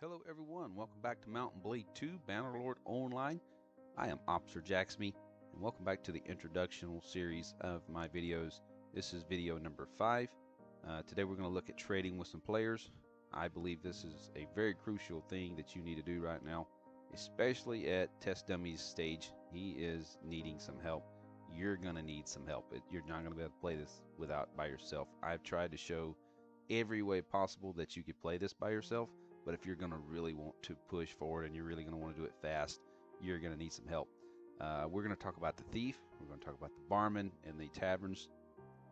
Hello everyone, welcome back to Mount&Blade 2 BannerLord Online. I am Opsirjaxsme, and welcome back to the introductional series of my videos. This is video number 5. Today we're going to look at trading with some players. I believe this is a very crucial thing that you need to do right now, especially at Test Dummy's stage. He is needing some help. You're going to need some help. You're not going to be able to play this by yourself. I've tried to show every way possible that you could play this by yourself. But if you're going to really want to push forward and you're really going to want to do it fast, you're going to need some help. We're going to talk about the thief. We're going to talk about the barman and the taverns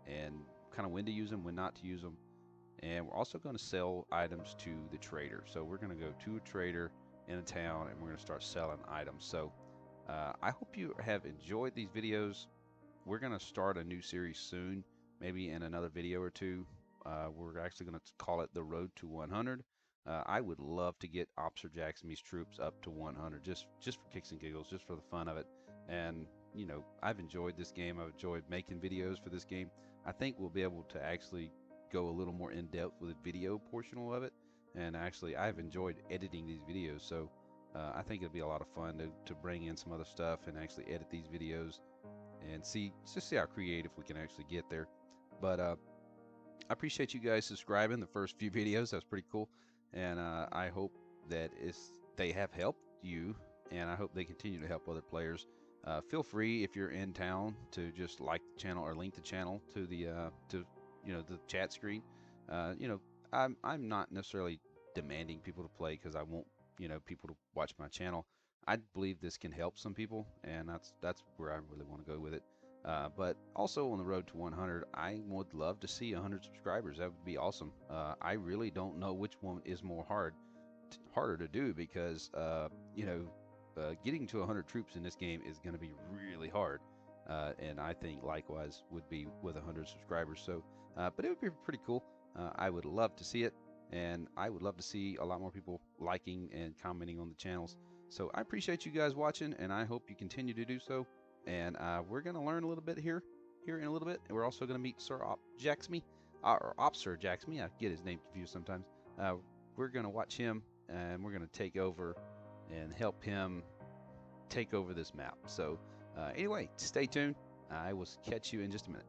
and kind of when to use them, when not to use them. And we're also going to sell items to the trader. So we're going to go to a trader in a town and we're going to start selling items. So I hope you have enjoyed these videos. We're going to start a new series soon, maybe in another video or two. We're actually going to call it The Road to 100. I would love to get Opsirjaxsme's troops up to 100, just for kicks and giggles, just for the fun of it. And you know, I've enjoyed this game. I've enjoyed making videos for this game. I think we'll be able to actually go a little more in depth with the video portion of it. And actually, I've enjoyed editing these videos, so I think it'll be a lot of fun to bring in some other stuff and actually edit these videos and just see how creative we can actually get there. But I appreciate you guys subscribing the first few videos. That's pretty cool. And I hope that they have helped you, and I hope they continue to help other players. Feel free, if you're in town, to just like the channel or link the channel to the the chat screen. You know, I'm not necessarily demanding people to play because I want people to watch my channel. I believe this can help some people, and that's where I really want to go with it. But also on the road to 100, I would love to see 100 subscribers. That would be awesome. I really don't know which one is harder to do because getting to 100 troops in this game is going to be really hard. And I think likewise would be with 100 subscribers. So, but it would be pretty cool. I would love to see it, and I would love to see a lot more people liking and commenting on the channels. So I appreciate you guys watching, and I hope you continue to do so. And we're going to learn a little bit here in a little bit. And we're also going to meet Sir Opsirjaxsme, or Opsirjaxsme. I get his name confused sometimes. We're going to watch him, and we're going to take over and help him take over this map. So anyway, stay tuned. I will catch you in just a minute.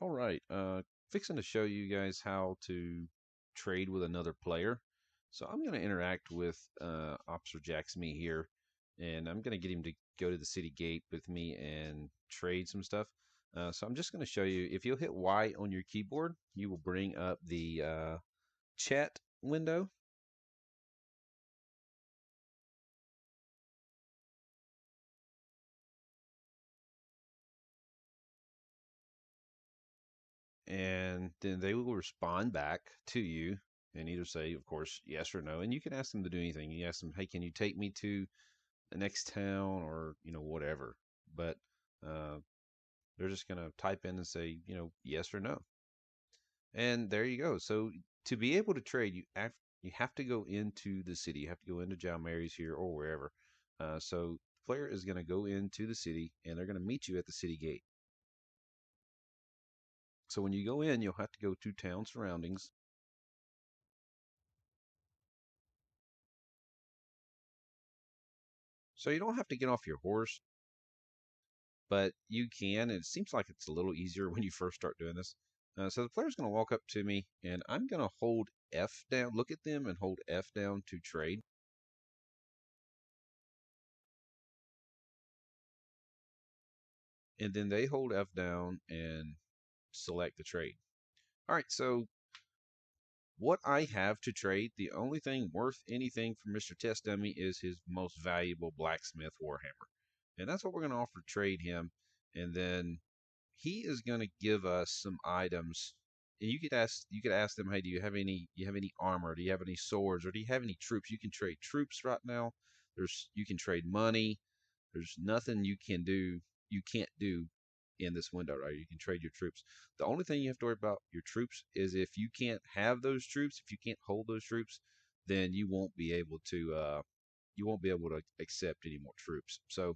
All right, fixing to show you guys how to trade with another player. So I'm going to interact with Opsirjaxsme here, and I'm going to get him to go to the city gate with me and trade some stuff. So I'm just going to show you, if you'll hit Y on your keyboard, you will bring up the chat window. And then they will respond back to you and either say, of course, yes or no. And you can ask them to do anything. You ask them, hey, can you take me to the next town, or whatever. But uh, they're just going to type in and say, yes or no. And there you go. So to be able to trade, you have to go into the city. You have to go into Joesgmcd here or wherever. So the player is going to go into the city, and they're going to meet you at the city gate. So when you go in, you'll have to go to town surroundings. So you don't have to get off your horse, but you can. And it seems like it's a little easier when you first start doing this. So the player's going to walk up to me, and I'm going to hold F down, look at them, and hold F down to trade. And then they hold F down and select the trade. All right, so what I have to trade, the only thing worth anything for Mr. Test Dummy is his most valuable blacksmith warhammer. And that's what we're going to offer to trade him. And then he is going to give us some items and you could ask them, hey, do you have any armor? Do you have any swords? Or do you have any troops? You can trade troops right now. You can trade money. There's nothing you can't do in this window, right? You can trade your troops. The only thing you have to worry about your troops is if you can't have those troops, if you can't hold those troops, then you won't be able to accept any more troops. So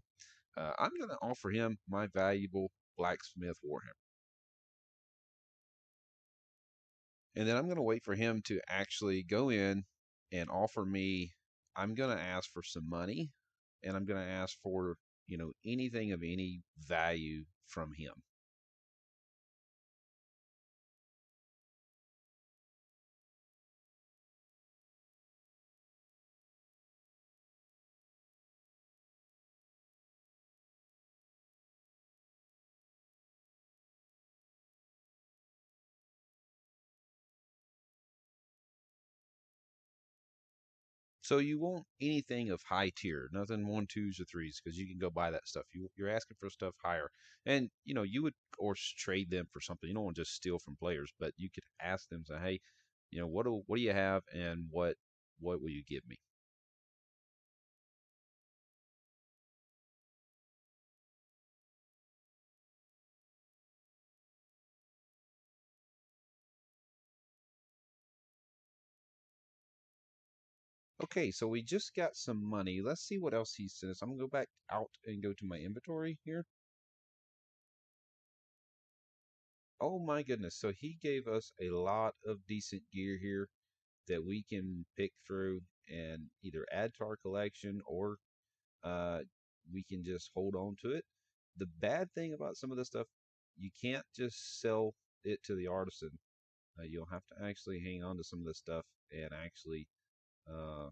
I'm going to offer him my valuable blacksmith warhammer. And then I'm going to wait for him to actually go in and offer me. I'm going to ask for some money, and I'm going to ask for, anything of any value from him. So you want anything of high tier, nothing one, twos, or threes, because you can go buy that stuff. You're asking for stuff higher, and you would, of course, trade them for something. You don't want to just steal from players, but you could ask them, say, hey, what do you have, and what will you give me? Okay, so we just got some money. Let's see what else he says. I'm gonna go back out and go to my inventory here. Oh my goodness. So he gave us a lot of decent gear here that we can pick through and either add to our collection or uh, we can just hold on to it. The bad thing about some of this stuff, you can't just sell it to the artisan. You'll have to actually hang on to some of this stuff and actually uh,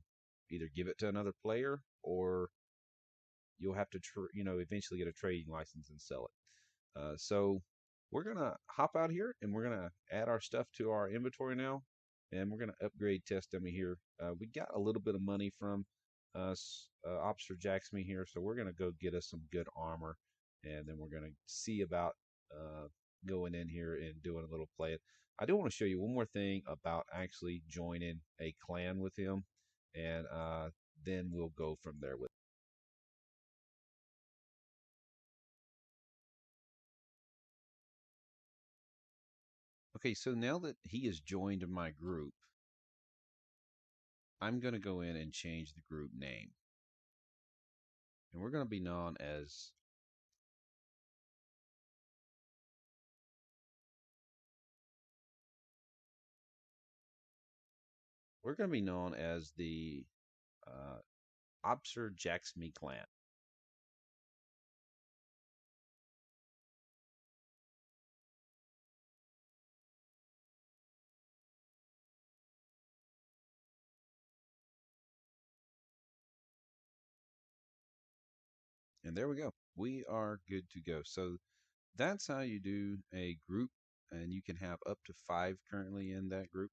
either give it to another player or you'll have to eventually get a trading license and sell it. So we're gonna hop out here and we're gonna add our stuff to our inventory now, and we're gonna upgrade test dummy here. We got a little bit of money from Opsirjaxsme here, so we're gonna go get us some good armor, and then we're gonna see about uh, going in here and doing a little play. I do want to show you one more thing about actually joining a clan with him, and then we'll go from there with. Okay, so now that he has joined my group, I'm going to go in and change the group name. And we're going to be known as the uh, Opsirjaxsme clan. And there we go. We are good to go. So that's how you do a group, and you can have up to 5 currently in that group.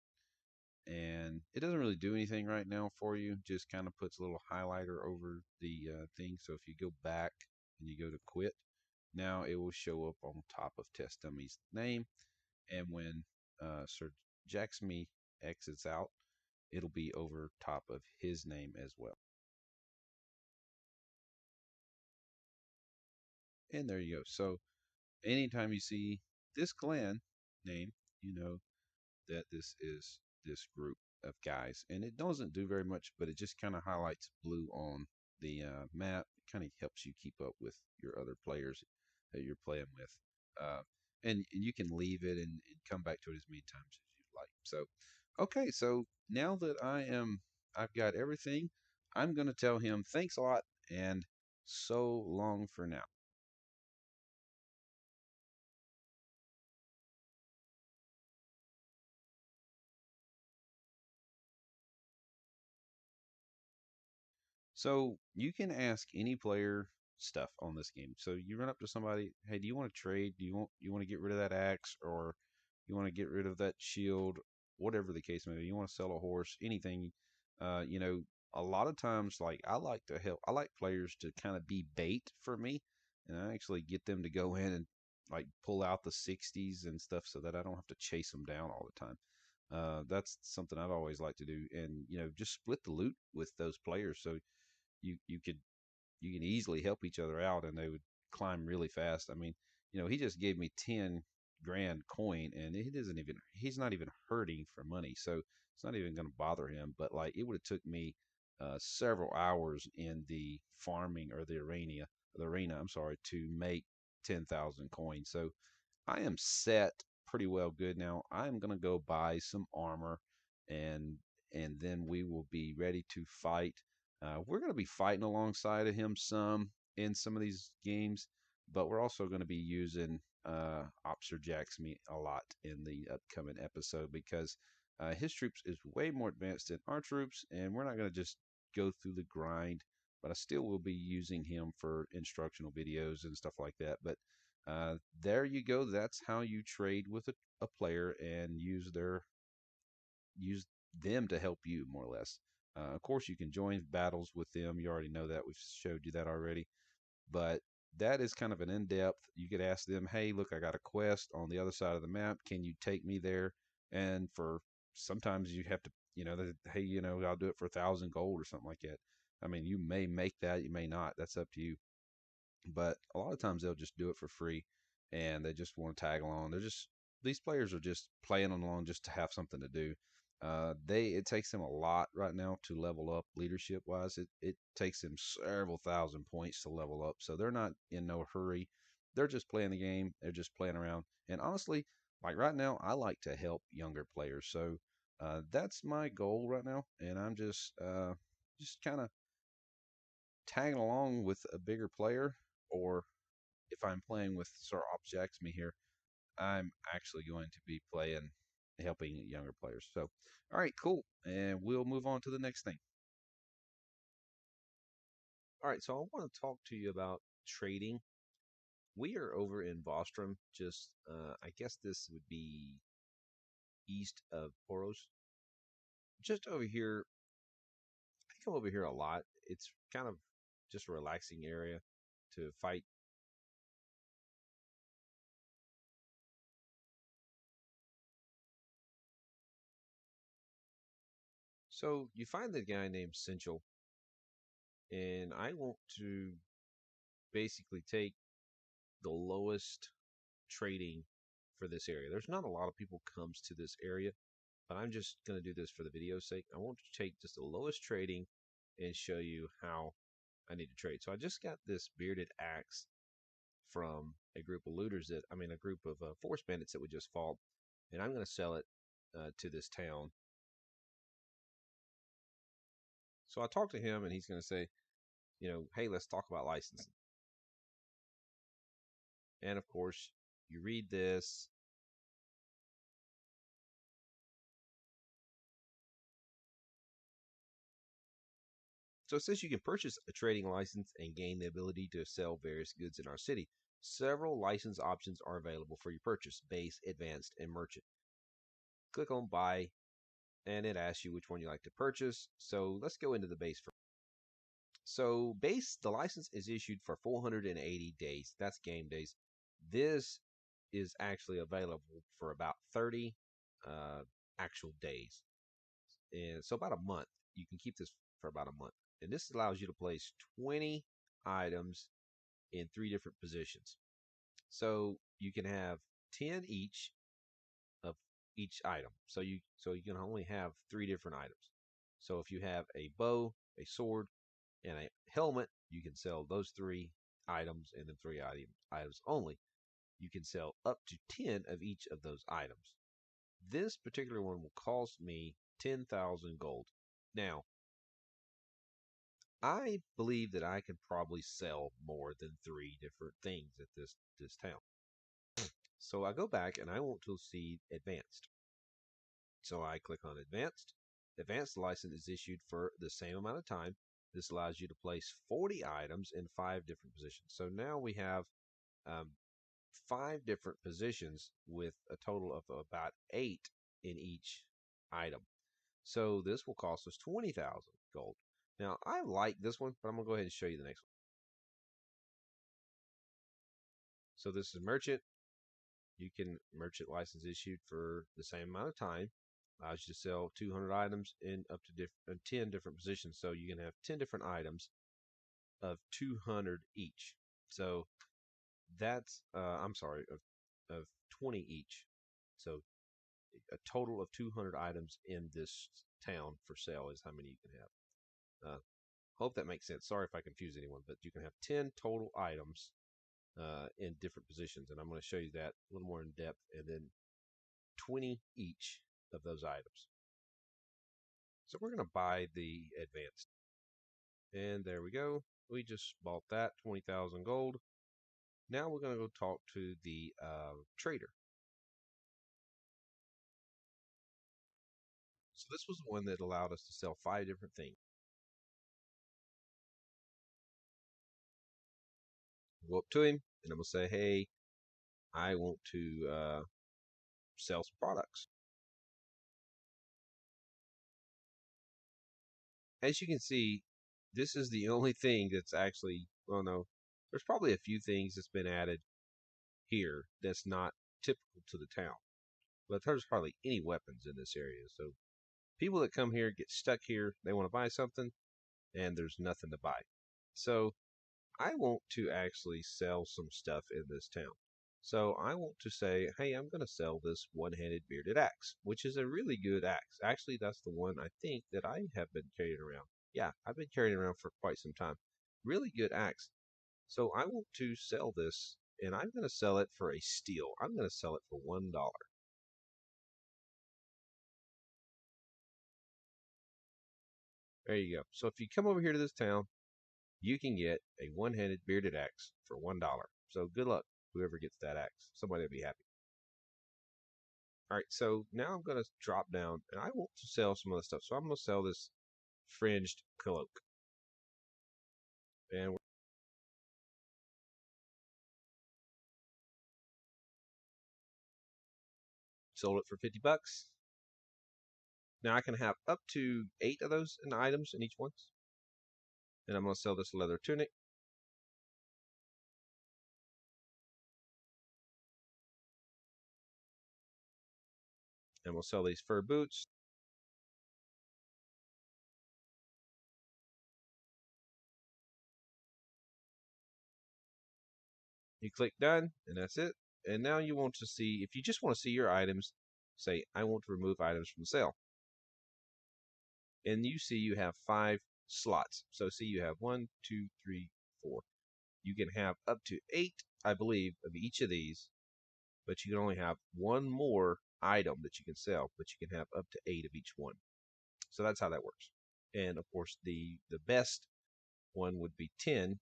And it doesn't really do anything right now for you, just kind of puts a little highlighter over the thing. So if you go back and you go to quit, now it will show up on top of test dummy's name. And when Sir Jacksme exits out, it'll be over top of his name as well. And there you go. So anytime you see this clan name, you know that this is this group of guys. And it doesn't do very much, but it just kind of highlights blue on the map. It kind of helps you keep up with your other players that you're playing with. And you can leave it and come back to it as many times as you like. So, okay, so now that I've got everything, I'm going to tell him thanks a lot and so long for now. So you can ask any player stuff on this game. So you run up to somebody, hey, do you want to trade? Do you want to get rid of that axe, or you want to get rid of that shield? Whatever the case may be, you want to sell a horse, anything. Uh, you know, a lot of times, like I like to help. I like players to kind of be bait for me, and I actually get them to go in and like pull out the 60s and stuff so that I don't have to chase them down all the time. That's something I've always liked to do, and just split the loot with those players so you could you can easily help each other out, and they would climb really fast. I mean, he just gave me 10 grand coin, and he's not even hurting for money, so it's not even going to bother him. But like, it would have took me several hours in the farming or the arena, I'm sorry, to make 10,000 coins. So I am set pretty well good now. I am going to go buy some armor, and then we will be ready to fight. We're going to be fighting alongside of him some in some of these games, but we're also going to be using Opsirjaxsme a lot in the upcoming episode because his troops is way more advanced than our troops, and we're not going to just go through the grind. But I still will be using him for instructional videos and stuff like that. But there you go. That's how you trade with a player and use them to help you, more or less. Of course, you can join battles with them. You already know that. We've showed you that already. But that is kind of an in-depth. You could ask them, hey, look, I got a quest on the other side of the map. Can you take me there? And for sometimes you have to, hey, I'll do it for 1,000 gold or something like that. I mean, you may make that, you may not. That's up to you. But a lot of times they'll just do it for free, and they just want to tag along. These players are just playing along just to have something to do. It takes them a lot right now to level up leadership wise. It takes them several thousand points to level up, so they're not in no hurry. They're just playing the game. They're just playing around. And honestly, like right now, I like to help younger players. So that's my goal right now, and I'm just kind of tagging along with a bigger player, or if I'm playing with Sir Opsirjaxsme here, I'm actually going to be playing helping younger players. So, all right, cool, and we'll move on to the next thing. All right, so I want to talk to you about trading. We are over in Vostrom, just I guess this would be east of Poros. Just over here, I come over here a lot. It's kind of just a relaxing area to fight. So you find the guy named Central, and I want to basically take the lowest trading for this area. There's not a lot of people comes to this area, but I'm just going to do this for the video's sake. I want to take just the lowest trading and show you how I need to trade. So I just got this bearded axe from a group of looters a group of forest bandits that we just fought, and I'm going to sell it to this town. So I talked to him, and he's going to say, hey, let's talk about licensing. And of course, you read this. So it says you can purchase a trading license and gain the ability to sell various goods in our city. Several license options are available for your purchase: base, advanced, and merchant. Click on buy, and it asks you which one you like to purchase. So let's go into the base first. So base, the license is issued for 480 days. That's game days. This is actually available for about 30 uh, actual days. And so about a month. You can keep this for about a month. And this allows you to place 20 items in 3 different positions. So you can have 10 each of each item. So you can only have 3 different items. So if you have a bow, a sword, and a helmet, you can sell those 3 items and then 3 items only. You can sell up to 10 of each of those items. This particular one will cost me 10,000 gold. Now, I believe that I can probably sell more than 3 different things at this town. So I go back and I want to see advanced. So I click on advanced. Advanced license is issued for the same amount of time. This allows you to place 40 items in 5 different positions. So now we have um, 5 different positions with a total of about 8 in each item. So this will cost us 20,000 gold. Now I like this one, but I'm gonna go ahead and show you the next one. So this is merchant. you can merchant license issued for the same amount of time. Allows you to sell 200 items in up to 10 different positions. So you can have 10 different items of 200 each. So that's I'm sorry, of 20 each. So a total of 200 items in this town for sale is how many you can have. Hope that makes sense. Sorry if I confuse anyone, but you can have 10 total items in different positions, and I'm going to show you that a little more in depth, and then 20 each of those items. So we're going to buy the advanced, and there we go. We just bought that, 20,000 gold. Now we're going to go talk to the trader. So this was the one that allowed us to sell 5 different things. Go up to him, and I'm going to say, hey, I want to sell some products. As you can see, this is the only thing that's actually, well, no, there's probably a few things that's been added here that's not typical to the town. But there's hardly any weapons in this area. So people that come here get stuck here. They want to buy something, and there's nothing to buy. So I want to actually sell some stuff in this town. So I want to say, hey, I'm going to sell this one-handed bearded axe, which is a really good axe. Actually, that's the one I think that I have been carrying around. Yeah, I've been carrying around for quite some time. Really good axe. So I want to sell this, and I'm going to sell it for a steal. I'm going to sell it for $1. There you go. So if you come over here to this town, you can get a one-handed bearded axe for $1. So good luck, whoever gets that axe. Somebody will be happy. All right, so now I'm going to drop down, and I want to sell some other stuff. So I'm going to sell this fringed cloak. And sold it for 50 bucks. Now I can have up to 8 of those items in each one. And I'm going to sell this leather tunic. And we'll sell these fur boots. You click done, and that's it. And now you want to see, if you just want to see your items, say, I want to remove items from sale. And you see you have 5 slots. So see you have 1, 2, 3, 4. You can have up to 8, I believe, of each of these, but you can only have one more item that you can sell, but you can have up to 8 of each one. So that's how that works. And of course, the best one would be 10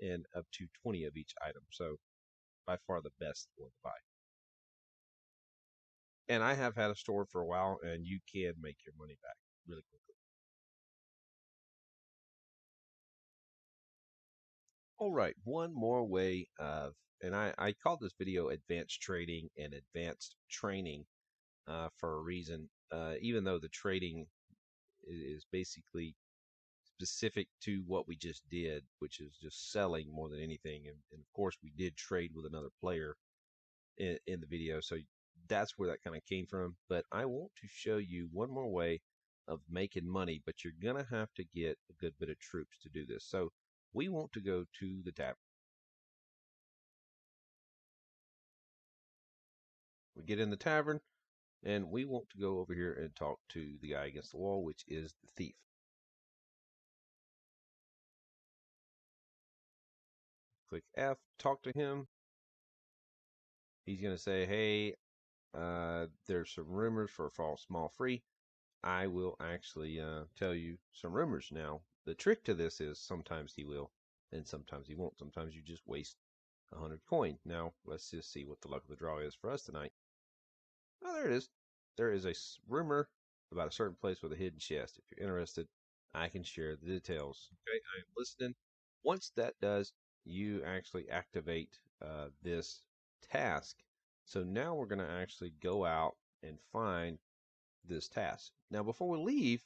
and up to 20 of each item. So by far the best one to buy. And I have had a store for a while, and you can make your money back really quickly. All right, one more way of, and I called this video advanced trading and advanced training for a reason. Even though the trading is basically specific to what we just did, which is just selling more than anything. And of course, we did trade with another player in the video. So that's where that kind of came from. But I want to show you one more way of making money, but you're going to have to get a good bit of troops to do this. So we want to go to the tavern. We get in the tavern, and we want to go over here and talk to the guy against the wall, which is the thief. Click F, talk to him. He's going to say, hey, there's some rumors for a small free. I will actually tell you some rumors. Now, the trick to this is sometimes he will, and sometimes he won't. Sometimes you just waste 100 coin. Now, let's just see what the luck of the draw is for us tonight. Oh, there it is. There is a rumor about a certain place with a hidden chest. If you're interested, I can share the details. Okay, I'm listening. Once that does, you actually activate this task. So now we're going to actually go out and find this task. Now, before we leave,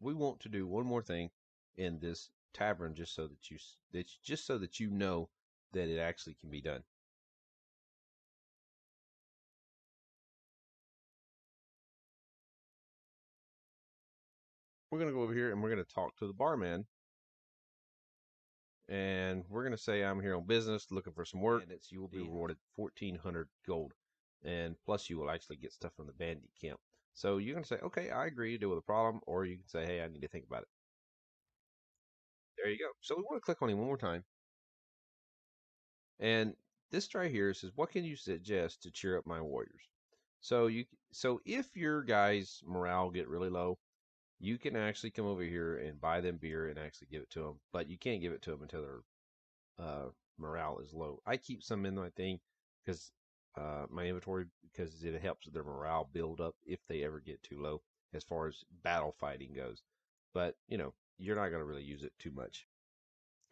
we want to do one more thing in this tavern, just so that you know that it actually can be done. we're going to go over here and we're going to talk to the barman. And we're going to say I'm here on business looking for some work. And you will be rewarded 1,400 gold. And plus you will actually get stuff from the bandit camp. So you're going to say, okay, I agree to deal with the problem. Or you can say, hey, I need to think about it. There you go. So we want to click on him one more time. And this right here says, what can you suggest to cheer up my warriors? So if your guys' morale get really low, you can actually come over here and buy them beer and actually give it to them. But you can't give it to them until their morale is low. I keep some in my thing because my inventory, because it helps their morale build up if they ever get too low as far as battle fighting goes. But you're not going to really use it too much.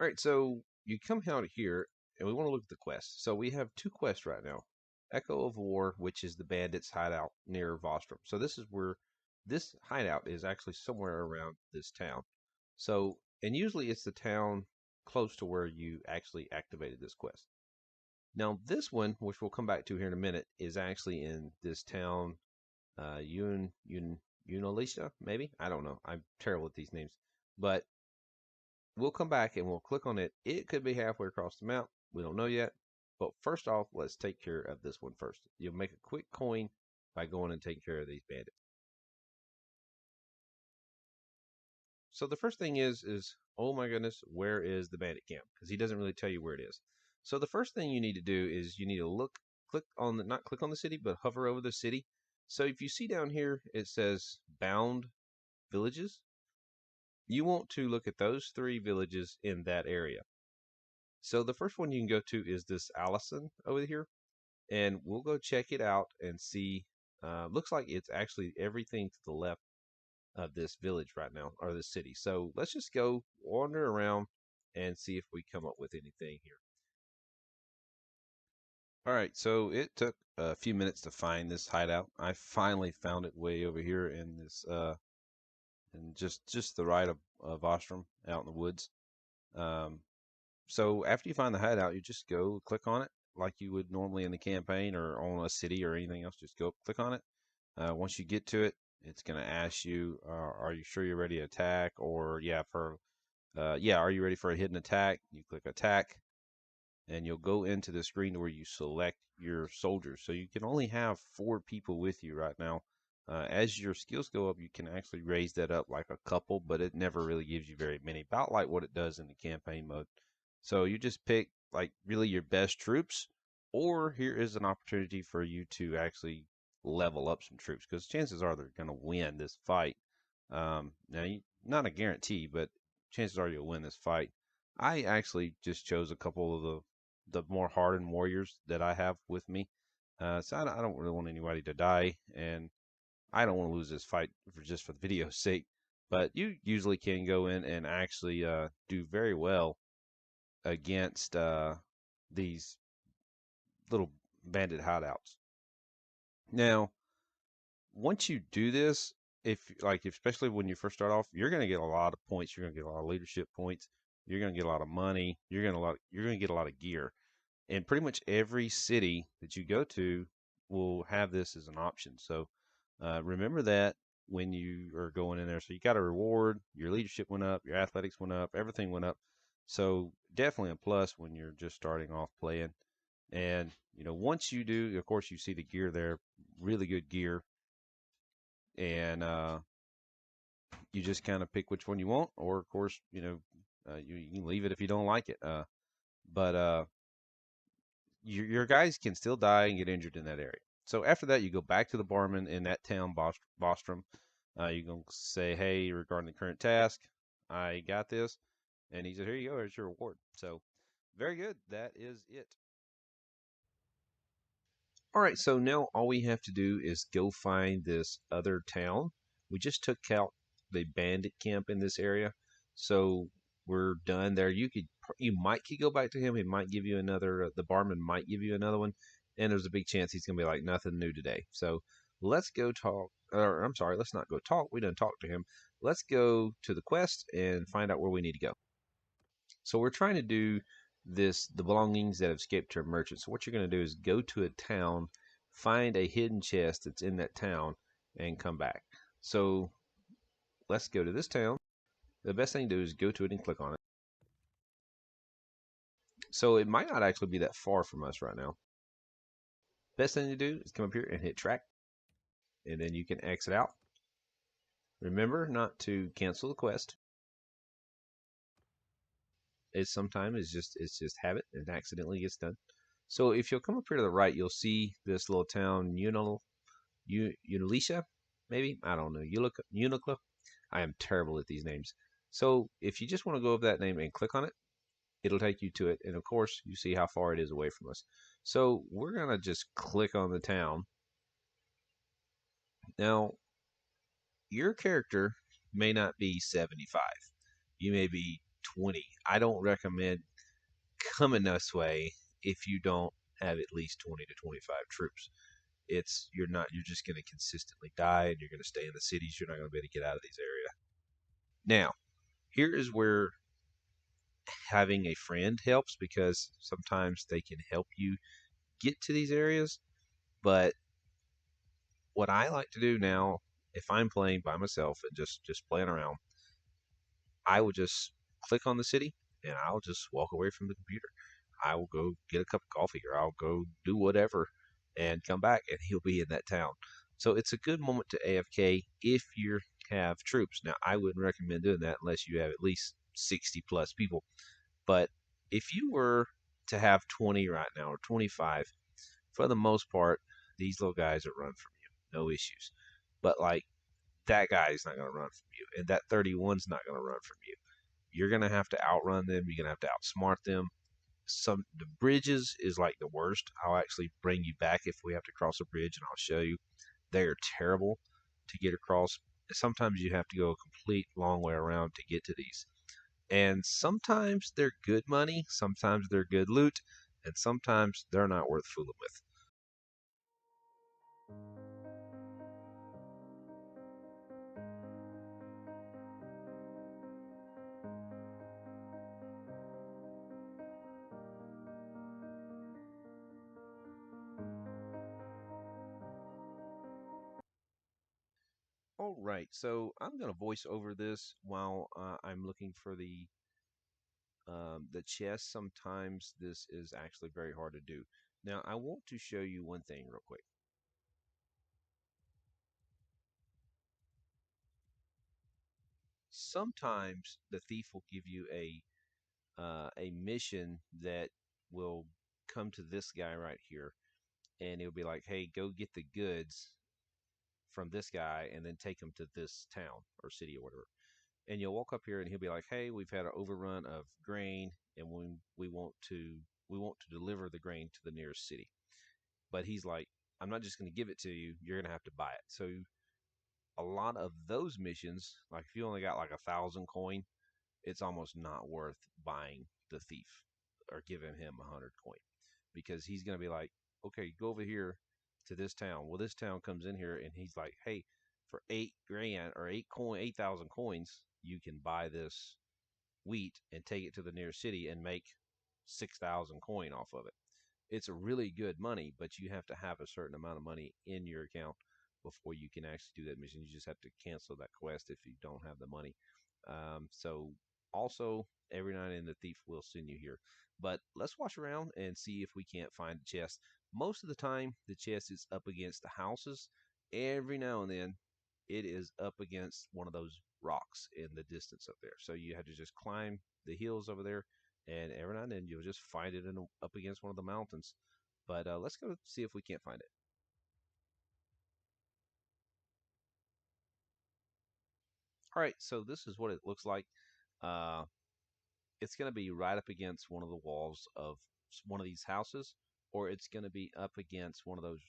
All right, so you come out here and we want to look at the quests. So we have 2 quests right now. Echo of War, which is the bandits' hideout near Vostrom. So this is where this hideout is actually somewhere around this town. So, and usually it's the town close to where you actually activated this quest. Now this one, which we'll come back to here in a minute, is actually in this town, Unalisha, maybe? I don't know. I'm terrible at these names. But we'll come back and we'll click on it. It could be halfway across the map. We don't know yet. But first off, let's take care of this one first. You'll make a quick coin by going and taking care of these bandits. So the first thing is oh my goodness, where is the bandit camp? Because he doesn't really tell you where it is. So the first thing you need to do is you need to not click on the city, but hover over the city. So if you see down here, it says bound villages. You want to look at those 3 villages in that area. So the first one you can go to is this Allison over here, and we'll go check it out and see. Looks like it's actually everything to the left of this village right now, or this city. So let's just go wander around and see if we come up with anything here. All right, so it took a few minutes to find this hideout. I finally found it way over here in this, and just the right of Ostrom, out in the woods. So after you find the hideout, you just go click on it like you would normally in the campaign or on a city or anything else. Just go click on it. Once you get to it, it's going to ask you, are you sure you're ready to attack? Or are you ready for a hidden attack? You click attack, and you'll go into the screen where you select your soldiers. So you can only have 4 people with you right now. As your skills go up, you can actually raise that up like a couple, but it never really gives you very many, about like what it does in the campaign mode. So you just pick like really your best troops, or here is an opportunity for you to actually level up some troops, because chances are they're going to win this fight. Not a guarantee, but chances are you'll win this fight. I actually just chose a couple of the more hardened warriors that I have with me. So I don't really want anybody to die, and I don't want to lose this fight just for the video's sake. But you usually can go in and actually do very well against these little bandit hideouts. Now, once you do this, especially when you first start off, you're going to get a lot of points. You're going to get a lot of leadership points. You're going to get a lot of money. You're going to get a lot of gear. And pretty much every city that you go to will have this as an option. So remember that when you are going in there. So you got a reward. Your leadership went up. Your athletics went up. Everything went up. So definitely a plus when you're just starting off playing. And once you do, of course, you see the gear there, really good gear. And you just kind of pick which one you want, or of course, you can leave it if you don't like it. But your guys can still die and get injured in that area. So after that, you go back to the barman in that town, Vostrom. You're going to say, hey, regarding the current task, I got this. And he said, here you go, here's your reward. So very good. That is it. All right, so now all we have to do is go find this other town. We just took out the bandit camp in this area, so we're done there. You might go back to him. He might give you another. The barman might give you another one, and there's a big chance he's gonna be like nothing new today. So let's go talk. Or I'm sorry, let's not go talk. We didn't talk to him. Let's go to the quest and find out where we need to go. So we're trying to do the belongings that have escaped to a merchant. So what you're going to do is go to a town, find a hidden chest that's in that town, and come back. So let's go to this town. The best thing to do is go to it and click on it. So it might not actually be that far from us right now. Best thing to do is come up here and hit track, and then you can exit out. Remember not to cancel the quest. It's just habit and accidentally gets done. So if you'll come up here to the right, you'll see this little town, Unilicia, maybe? I don't know. Unicla? I am terrible at these names. So if you just want to go over that name and click on it, it'll take you to it. And of course, you see how far it is away from us. So we're going to just click on the town. Now, your character may not be 75. You may be 20. I don't recommend coming this way if you don't have at least 20 to 25 troops. You're just going to consistently die, and you're going to stay in the cities. You're not going to be able to get out of these areas. Now, here is where having a friend helps, because sometimes they can help you get to these areas. But what I like to do now, if I'm playing by myself and just playing around, I will just click on the city and I'll just walk away from the computer. I will go get a cup of coffee, or I'll go do whatever and come back, and he'll be in that town. So it's a good moment to AFK if you have troops. Now, I wouldn't recommend doing that unless you have at least 60 plus people. But if you were to have 20 right now, or 25, for the most part, these little guys will run from you. No issues. But like, that guy's not going to run from you, and that 31's not going to run from you. You're going to have to outrun them. You're going to have to outsmart them. The bridges is like the worst. I'll actually bring you back if we have to cross a bridge, and I'll show you. They are terrible to get across. Sometimes you have to go a complete long way around to get to these. And sometimes they're good money, sometimes they're good loot, and sometimes they're not worth fooling with. All right, so I'm going to voice over this while I'm looking for the chest. Sometimes this is actually very hard to do. Now, I want to show you one thing real quick. Sometimes the thief will give you a mission that will come to this guy right here, and it'll be like, hey, go get the goods from this guy and then take them to this town or city or whatever. And you'll walk up here and he'll be like, hey, we've had an overrun of grain, and we want to deliver the grain to the nearest city. But he's like, I'm not just going to give it to you, you're going to have to buy it. So a lot of those missions, like if you only got like 1,000 coin, it's almost not worth buying the thief or giving him 100 coin, because he's going to be like, okay, go over here to this town. Well, this town comes in here and he's like, hey, for 8,000 or 8,000 coins, you can buy this wheat and take it to the nearest city and make 6,000 coin off of it. It's a really good money, but you have to have a certain amount of money in your account before you can actually do that mission. You just have to cancel that quest if you don't have the money. So also, every now and then the thief will send you here. But let's watch around and see if we can't find a chest. Most of the time, the chest is up against the houses. Every now and then, it is up against one of those rocks in the distance up there. So you have to just climb the hills over there, and every now and then you'll just find it up against one of the mountains. But let's go see if we can't find it. All right, so this is what it looks like. Uh, it's going to be right up against one of the walls of one of these houses, or it's going to be up against one of those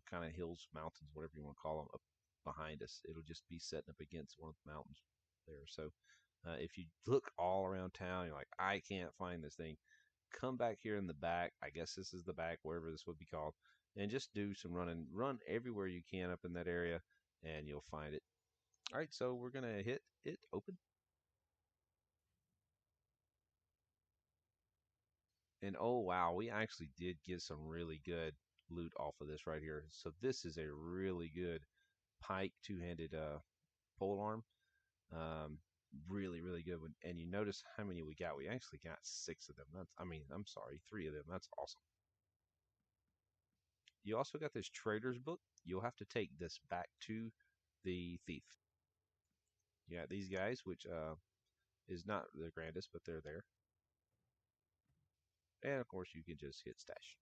kind of hills, mountains, whatever you want to call them, up behind us. It'll just be setting up against one of the mountains there. So if you look all around town, you're like, I can't find this thing, come back here in the back. I guess this is the back, wherever this would be called, and just do some running. Run everywhere you can up in that area, and you'll find it. All right, so we're going to hit it open. And oh wow, we actually did get some really good loot off of this right here. So this is a really good pike two-handed pole arm. Really, really good one. And you notice how many we got. We actually got 6 of them. I'm sorry, 3 of them. That's awesome. You also got this trader's book. You'll have to take this back to the thief. You got these guys, which is not the grandest, but they're there. And of course, you can just hit stash.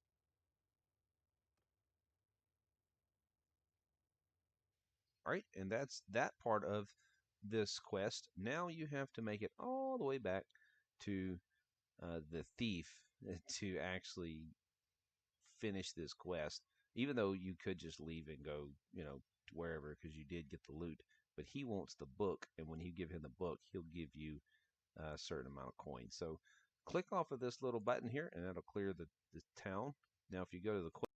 All right, and that's that part of this quest. Now you have to make it all the way back to the thief to actually finish this quest. Even though you could just leave and go, wherever, because you did get the loot. But he wants the book, and when you give him the book, he'll give you a certain amount of coins. So click off of this little button here, and that'll clear the town. Now, if you go to the quest,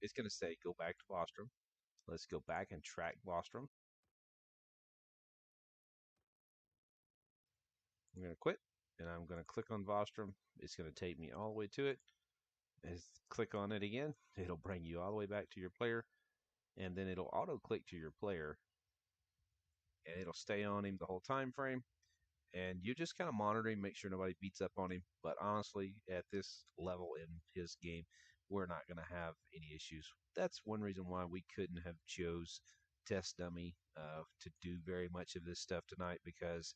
it's going to say go back to Vostrom. Let's go back and track Vostrom. I'm going to quit, and I'm going to click on Vostrom. It's going to take me all the way to it. Click on it again. It'll bring you all the way back to your player, and then it'll auto-click to your player, and it'll stay on him the whole time frame. And you just kind of monitor him, make sure nobody beats up on him. But honestly, at this level in his game, we're not going to have any issues. That's one reason why we couldn't have chose Test Dummy to do very much of this stuff tonight, because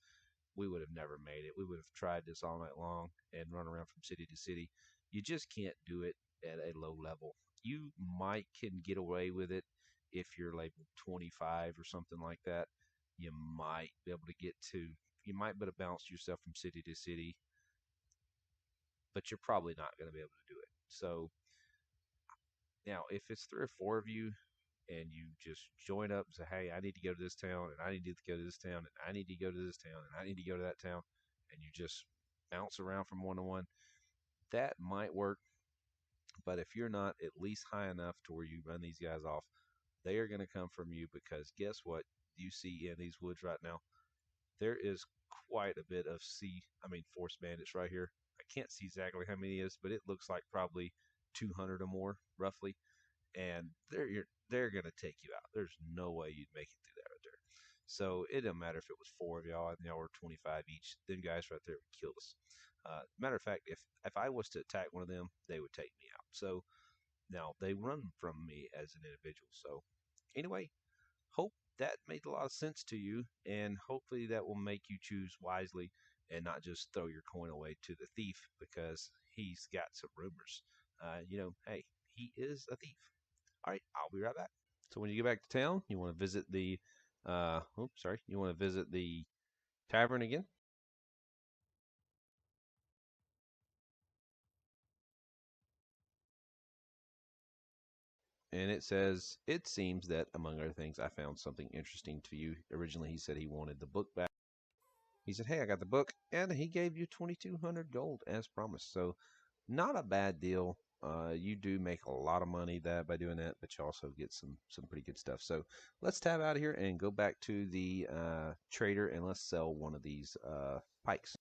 we would have never made it. We would have tried this all night long and run around from city to city. You just can't do it at a low level. You can get away with it if you're labeled 25 or something like that. You might be able to you might be able to bounce yourself from city to city, but you're probably not going to be able to do it. So now, if it's 3 or 4 of you and you just join up and say, hey, I need to go to this town, and I need to go to this town, and I need to go to this town, and I need to go to that town, and you just bounce around from one to one, that might work. But if you're not at least high enough to where you run these guys off, they are going to come from you, because guess what you see in these woods right now? There is quite a bit of force bandits right here. I can't see exactly how many it is, but it looks like probably 200 or more, roughly. And they're going to take you out. There's no way you'd make it through that right there. So it doesn't matter if it was 4 of y'all and y'all were 25 each. Them guys right there would kill us. Matter of fact, if I was to attack one of them, they would take me out. So now they run from me as an individual. So anyway, hope that made a lot of sense to you, and hopefully that will make you choose wisely and not just throw your coin away to the thief because he's got some rumors. Hey, he is a thief. All right, I'll be right back. So when you get back to town, you want to visit the tavern again. And it says, it seems that, among other things, I found something interesting to you. Originally, he said he wanted the book back. He said, hey, I got the book, and he gave you 2,200 gold as promised. So not a bad deal. You do make a lot of money by doing that, but you also get some pretty good stuff. So let's tab out of here and go back to the trader, and let's sell one of these pikes.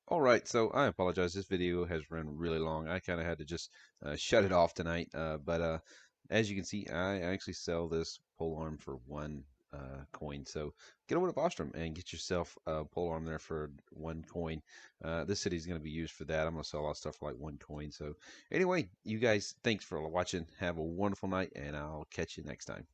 All right, so I apologize. This video has run really long. I kind of had to just shut it off tonight. But as you can see, I actually sell this polearm for 1 coin. So get over to Vostrom and get yourself a polearm there for 1 coin. This city is going to be used for that. I'm going to sell a lot of stuff for like 1 coin. So anyway, you guys, thanks for watching. Have a wonderful night, and I'll catch you next time.